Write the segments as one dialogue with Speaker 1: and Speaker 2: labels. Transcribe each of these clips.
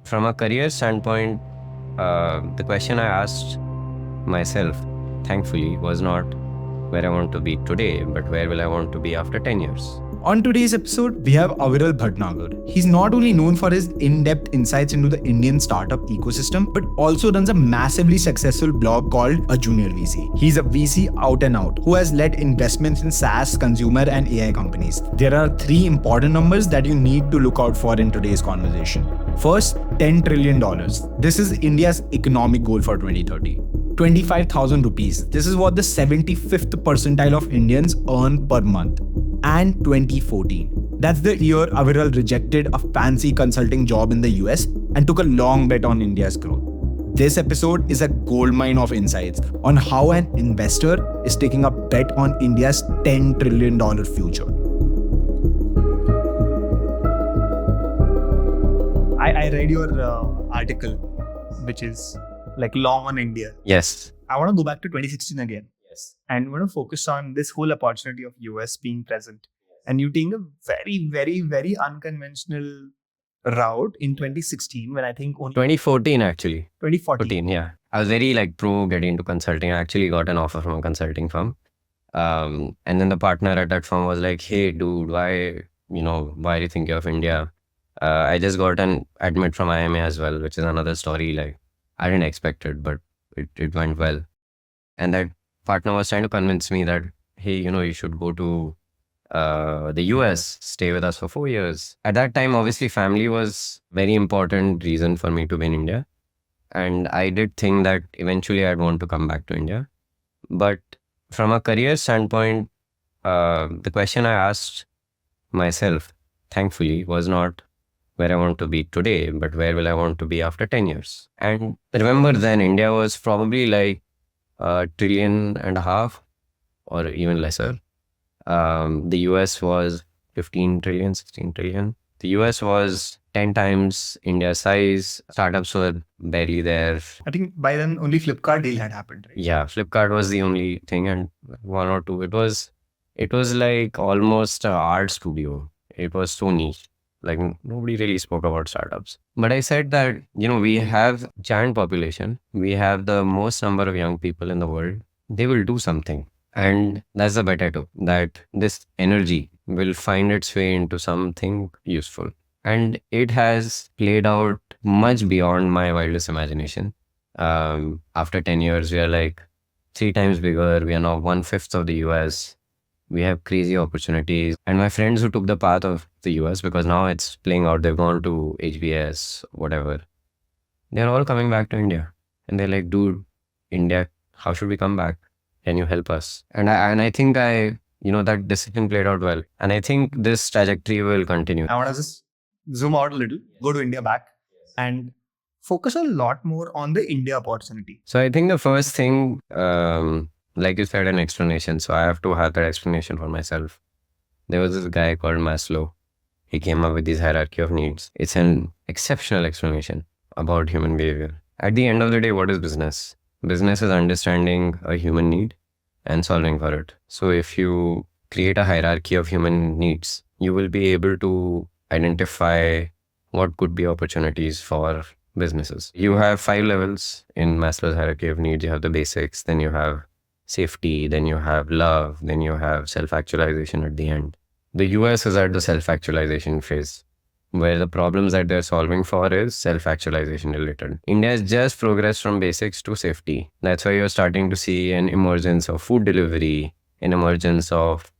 Speaker 1: From a career standpoint, the question I asked myself, thankfully, was not where I want to be today, but where will I want to be after 10 years.
Speaker 2: On today's episode, we have Aviral Bhatnagar. He's not only known for his in-depth insights into the Indian startup ecosystem, but also runs a massively successful blog called A Junior VC. He's a VC out and out who has led investments in SaaS, consumer, and AI companies. There are three important numbers that you need to look out for in today's conversation. First, $10 trillion. This is India's economic goal for 2030. 25,000 rupees. This is what the 75th percentile of Indians earn per month. And 2014. That's the year Aviral rejected a fancy consulting job in the US and took a long bet on India's growth. This episode is a goldmine of insights on how an investor is taking a bet on India's $10 trillion future.
Speaker 3: I read your article, which is like long on India.
Speaker 1: Yes.
Speaker 3: I want to go back to 2016 again.
Speaker 1: Yes.
Speaker 3: And want to focus on this whole opportunity of US being present. And you taking a very, very, very unconventional route in 2016 when I think only
Speaker 1: 2014 actually.
Speaker 3: 2014.
Speaker 1: Yeah. I was very pro getting into consulting. I actually got an offer from a consulting firm. And then the partner at that firm was like, hey dude, why do you think of India? I just got an admit from IMA as well, which is another story. I didn't expect it, but it went well. And that partner was trying to convince me that, hey, you should go to the US, stay with us for 4 years. At that time, obviously, family was very important reason for me to be in India. And I did think that eventually I'd want to come back to India. But from a career standpoint, the question I asked myself, thankfully, was not where I want to be today, but where will I want to be after 10 years. And remember then, India was probably like $1.5 trillion or even lesser. The US was 15 trillion, 16 trillion. The US was 10 times India's size. Startups were barely there.
Speaker 3: I think by then only Flipkart deal had happened, right?
Speaker 1: Yeah, Flipkart was the only thing, and one or two. It was like almost an art studio. It was so niche. Nobody really spoke about startups. But I said that, we have giant population. We have the most number of young people in the world. They will do something. And that's the bet I took, that this energy will find its way into something useful. And it has played out much beyond my wildest imagination. After 10 years, we are like 3 times bigger. We are now 1/5 of the US. We have crazy opportunities. And my friends who took the path of the US, because now it's playing out, they've gone to HBS, whatever. They're all coming back to India. And they're like, dude, India, how should we come back? Can you help us? And I think that decision played out well. And I think this trajectory will continue.
Speaker 3: I want to just zoom out a little, go to India back and focus a lot more on the India opportunity.
Speaker 1: So I think the first thing, like you said, an explanation. So I have to have that explanation for myself. There was this guy called Maslow. He came up with this hierarchy of needs. It's an exceptional explanation about human behavior. At the end of the day, what is business? Business is understanding a human need and solving for it. So if you create a hierarchy of human needs, you will be able to identify what could be opportunities for businesses. You have 5 levels in Maslow's hierarchy of needs. You have the basics, then you have safety, then you have love, then you have self-actualization at the end. The US is at the self-actualization phase, where the problems that they're solving for is self-actualization related. India has just progressed from basics to safety. That's why you're starting to see an emergence of food delivery, an emergence of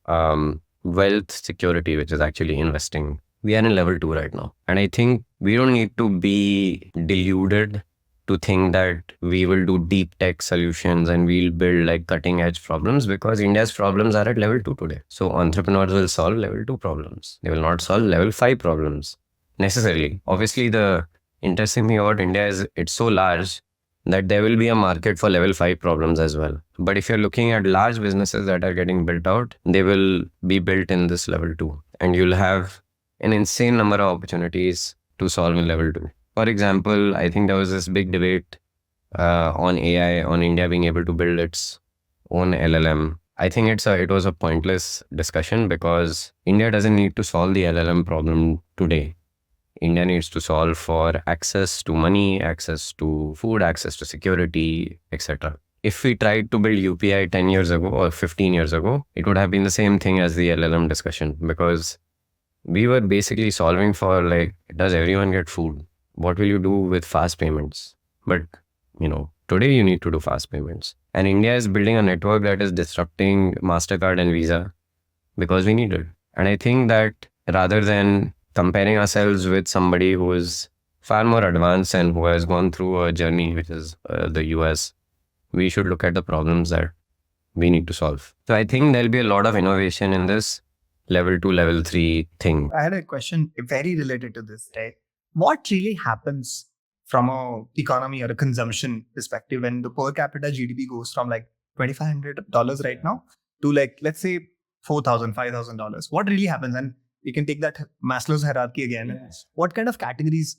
Speaker 1: wealth security, which is actually investing. We are in level 2 right now. And I think we don't need to be deluded to think that we will do deep tech solutions and we'll build cutting edge problems, because India's problems are at level 2 today. So entrepreneurs will solve level 2 problems. They will not solve level 5 problems necessarily. Obviously, the interesting thing about India is it's so large that there will be a market for level 5 problems as well. But if you're looking at large businesses that are getting built out, they will be built in this level 2. And you'll have an insane number of opportunities to solve in level 2. For example, I think there was this big debate on AI, on India being able to build its own LLM. I think it was a pointless discussion, because India doesn't need to solve the LLM problem today. India needs to solve for access to money, access to food, access to security, etc. If we tried to build UPI 10 years ago or 15 years ago, it would have been the same thing as the LLM discussion, because we were basically solving for, like, does everyone get food? What will you do with fast payments? But, today you need to do fast payments. And India is building a network that is disrupting MasterCard and Visa because we need it. And I think that rather than comparing ourselves with somebody who is far more advanced and who has gone through a journey, which is the US, we should look at the problems that we need to solve. So I think there'll be a lot of innovation in this level 2, level 3 thing.
Speaker 3: I had a question very related to this, right? What really happens from a economy or a consumption perspective when the per capita GDP goes from like $2,500 right now to, like, let's say $4,000, $5,000? What really happens? And we can take that Maslow's hierarchy again.
Speaker 1: Yes.
Speaker 3: What kind of categories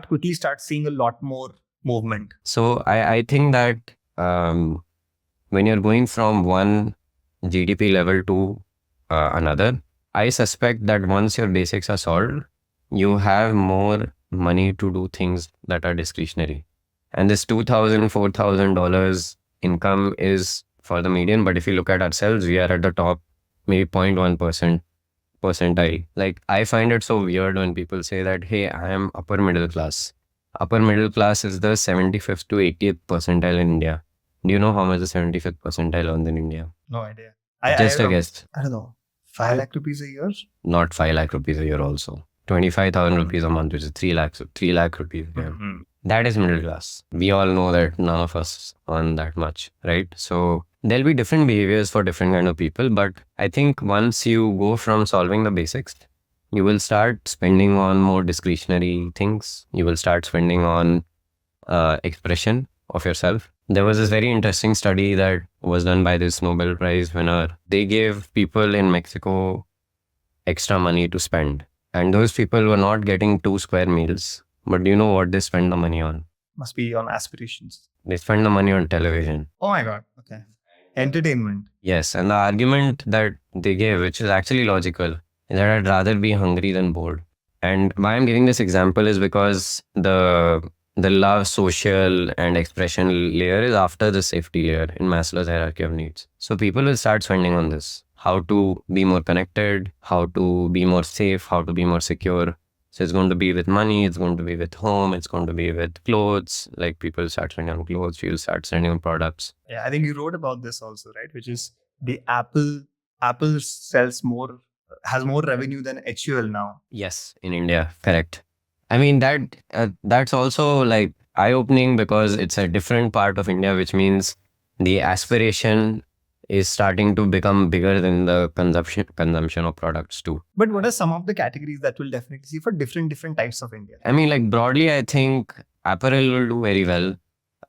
Speaker 3: quickly start seeing a lot more movement?
Speaker 1: So I think that when you're going from one GDP level to another, I suspect that once your basics are solved, you have more money to do things that are discretionary. And this $2,000, $4,000 income is for the median. But if you look at ourselves, we are at the top, maybe 0.1% percentile. Like, I find it so weird when people say that, hey, I am upper middle class. Upper middle class is the 75th to 80th percentile in India. Do you know how much the 75th percentile earns in India?
Speaker 3: No idea.
Speaker 1: Just a guess.
Speaker 3: I don't know. 5 lakh rupees a year?
Speaker 1: Not 5 lakh rupees a year also. 25,000 rupees a month, which is 3 lakh rupees a year.
Speaker 3: Mhm.
Speaker 1: That is middle class. We all know that none of us earn that much, right? So there'll be different behaviors for different kind of people. But I think once you go from solving the basics, you will start spending on more discretionary things. You will start spending on expression of yourself. There was this very interesting study that was done by this Nobel Prize winner. They gave people in Mexico extra money to spend. And those people were not getting 2 square meals. But do you know what they spend the money on?
Speaker 3: Must be on aspirations.
Speaker 1: They spend the money on television.
Speaker 3: Oh my God. Okay. Entertainment.
Speaker 1: Yes. And the argument that they gave, which is actually logical, is that I'd rather be hungry than bored. And why I'm giving this example is because the love, social and expression layer is after the safety layer in Maslow's hierarchy of needs. So people will start spending on this. How to be more connected, how to be more safe, how to be more secure. So it's going to be with money, it's going to be with home, it's going to be with clothes. Like, people start spending on clothes, people start spending on products.
Speaker 3: Yeah, I think you wrote about this also, right? Which is the Apple has more revenue than HUL now.
Speaker 1: Yes, in India, correct. I mean, that's also like eye-opening because it's a different part of India, which means the aspiration is starting to become bigger than the consumption of products too.
Speaker 3: But what are some of the categories that we'll definitely see for different types of India?
Speaker 1: I mean, like, broadly, I think apparel will do very well.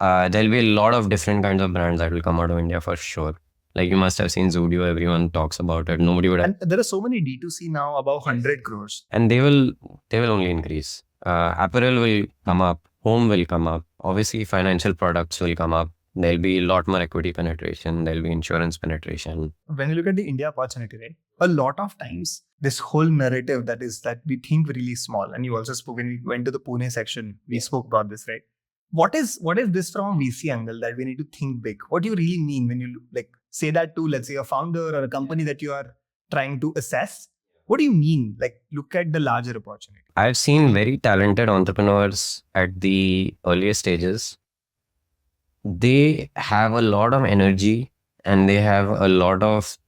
Speaker 1: There'll be a lot of different kinds of brands that will come out of India for sure. Like, you must have seen Zudio, everyone talks about it. Nobody would have.
Speaker 3: And there are so many D2C now, above 100 crores.
Speaker 1: And they will only increase. Apparel will come up, home will come up. Obviously, financial products will come up. There'll be a lot more equity penetration. There'll be insurance penetration.
Speaker 3: When you look at the India opportunity, right? A lot of times, this whole narrative that we think really small. And you also spoke when we went to the Pune section, we spoke about this, right? What is this from a VC angle that we need to think big? What do you really mean when you say that to, let's say, a founder or a company that you are trying to assess? What do you mean? Like, look at the larger opportunity.
Speaker 1: I've seen very talented entrepreneurs at the earliest stages. They have a lot of energy and they have a lot of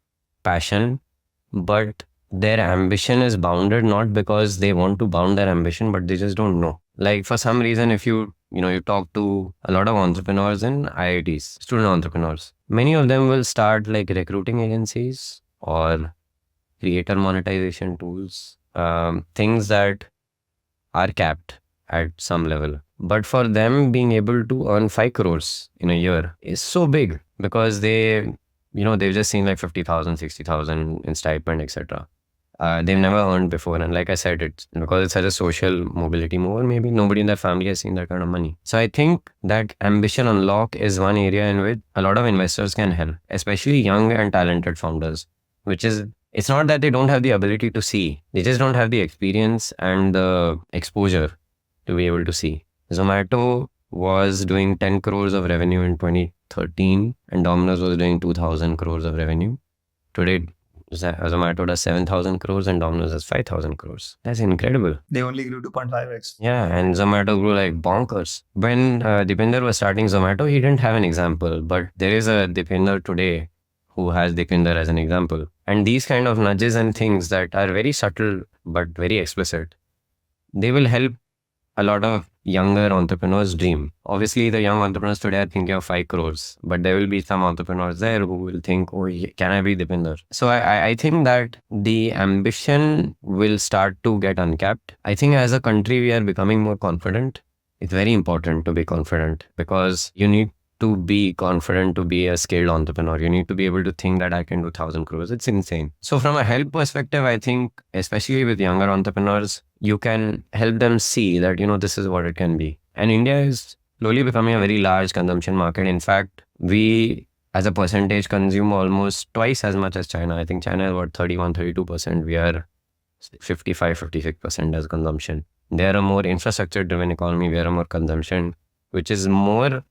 Speaker 1: passion, but their ambition is bounded not because they want to bound their ambition, but they just don't know. Like, for some reason, if you talk to a lot of entrepreneurs in IITs, student entrepreneurs, many of them will start like recruiting agencies or creator monetization tools, things that are capped at some level. But for them, being able to earn 5 crores in a year is so big because they've just seen like 50,000, 60,000 in stipend, etc. They've never earned before. And like I said, it's because it's such a social mobility move, maybe nobody in their family has seen that kind of money. So I think that ambition unlock is one area in which a lot of investors can help, especially young and talented founders, which is It's not that they don't have the ability to see. They just don't have the experience and the exposure to be able to see. Zomato was doing 10 crores of revenue in 2013 and Domino's was doing 2000 crores of revenue. Today, Zomato does 7,000 crores and Domino's does 5,000 crores. That's incredible.
Speaker 3: They only grew 2.5x.
Speaker 1: Yeah, and Zomato grew like bonkers. When Dipinder was starting Zomato, he didn't have an example, but there is a Dipinder today who has Dipinder as an example. And these kind of nudges and things that are very subtle but very explicit, they will help a lot of younger entrepreneurs dream. Obviously, the young entrepreneurs today are thinking of 5 crores, but there will be some entrepreneurs there who will think, oh, can I be Dipinder? So I think that the ambition will start to get uncapped. I think as a country, we are becoming more confident. It's very important to be confident because you need to be confident to be a skilled entrepreneur. You need to be able to think that I can do 1,000 crores. It's insane. So from a help perspective, I think, especially with younger entrepreneurs, you can help them see that, this is what it can be. And India is slowly becoming a very large consumption market. In fact, we as a percentage consume almost twice as much as China. I think China is what, 31, 32%. We are 55, 56% as consumption. They are a more infrastructure driven economy. We are a more consumption, which is more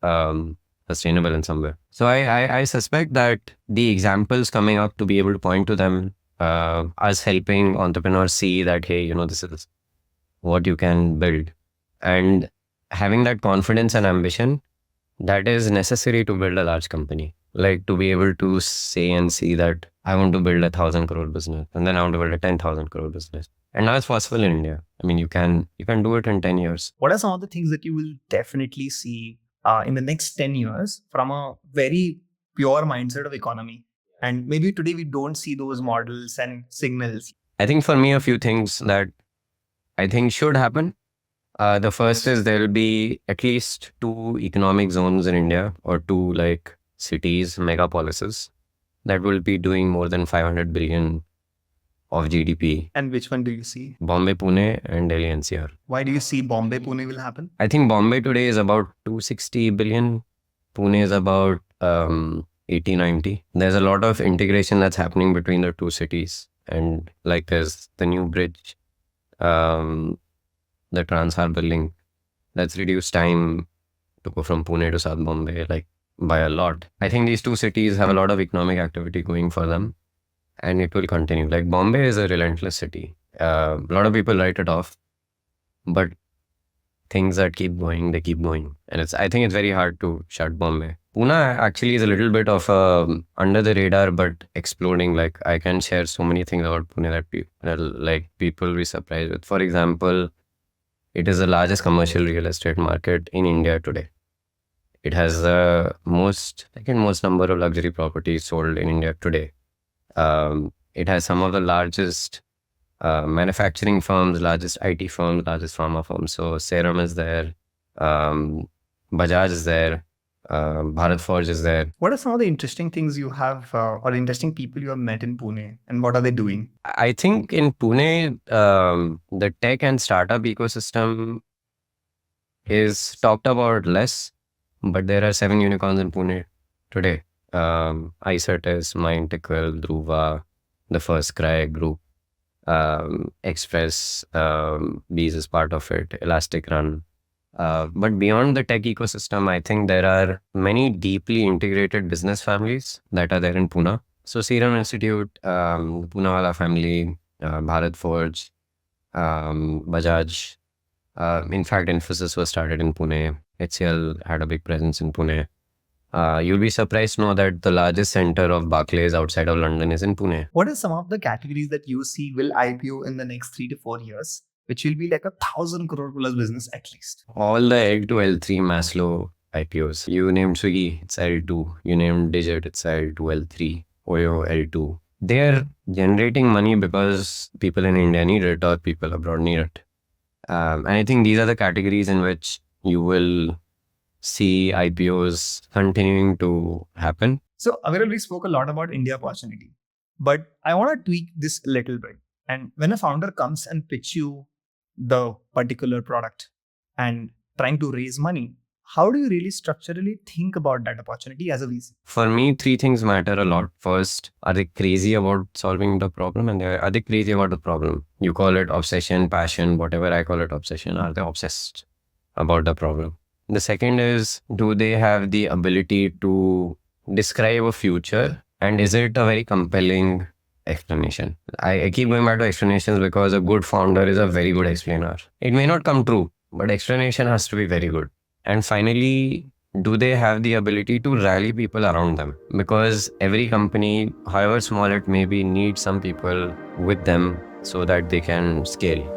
Speaker 1: sustainable in some way. So I suspect that the examples coming up to be able to point to them, us helping entrepreneurs see that, hey, this is what you can build. And having that confidence and ambition, that is necessary to build a large company. Like to be able to say and see that I want to build 1,000 crore business and then I want to build a 10,000 crore business. And now it's possible in India. I mean, you can do it in 10 years.
Speaker 3: What are some of the things that you will definitely see in the next 10 years from a very pure mindset of economy? And maybe today we don't see those models and signals.
Speaker 1: I think for me, a few things that I think should happen. The first is there will be at least 2 economic zones in India or 2 like cities, megapolises that will be doing more than 500 billion of GDP.
Speaker 3: And which one do you see?
Speaker 1: Bombay, Pune and Delhi NCR.
Speaker 3: Why do you see Bombay, Pune will happen?
Speaker 1: I think Bombay today is about 260 billion. Pune is about 80, 90. There's a lot of integration that's happening between the 2 cities. And like there's the new bridge, the Trans Harbour link, that's reduced time to go from Pune to South Bombay like by a lot. I think these 2 cities have a lot of economic activity going for them. And it will continue. Like Bombay is a relentless city. A lot of people write it off, but things that keep going, they keep going. And I think it's very hard to shut Bombay. Pune actually is a little bit of under the radar, but exploding. Like I can share so many things about Pune that people will be surprised with. For example, it is the largest commercial real estate market in India today. It has the second most number of luxury properties sold in India today. It has some of the largest manufacturing firms, largest IT firms, largest pharma firms. So Serum is there, Bajaj is there, Bharat Forge is there.
Speaker 3: What are some of the interesting things you have or interesting people you have met in Pune and what are they doing?
Speaker 1: I think in Pune, the tech and startup ecosystem is talked about less, but there are 7 unicorns in Pune today. iCertis, Mindtickle, Dhruva, the First Cry Group, Express, Bees is part of it, Elastic Run. But beyond the tech ecosystem, I think there are many deeply integrated business families that are there in Pune. So Serum Institute, Poonawalla family, Bharat Forge, Bajaj. In fact, Infosys was started in Pune. HCL had a big presence in Pune. You'll be surprised to know that the largest center of Barclays outside of London is in Pune.
Speaker 3: What are some of the categories that you see will IPO in the next 3 to 4 years, which will be like 1,000 crore plus business at least?
Speaker 1: All the L2, L3 Maslow IPOs. You named Swiggy, it's L2. You named Digit, it's L2, L3. Oyo, L2. They're generating money because people in India need it or people abroad need it. And I think these are the categories in which you will see IPOs continuing to happen.
Speaker 3: So, Aviral, we spoke a lot about India opportunity, but I want to tweak this a little bit. And when a founder comes and pitch you the particular product and trying to raise money, How do you really structurally think about that opportunity as a VC?
Speaker 1: For me, three things matter a lot. First, are they crazy about solving the problem? And are they crazy about the problem? You call it obsession, passion, whatever. I call it obsession. Are they obsessed about the problem? The second is, do they have the ability to describe a future? And is it a very compelling explanation? I keep going back to explanations because a good founder is a very good explainer. It may not come true, but explanation has to be very good. And finally, do they have the ability to rally people around them? Because every company, however small it may be, needs some people with them so that they can scale.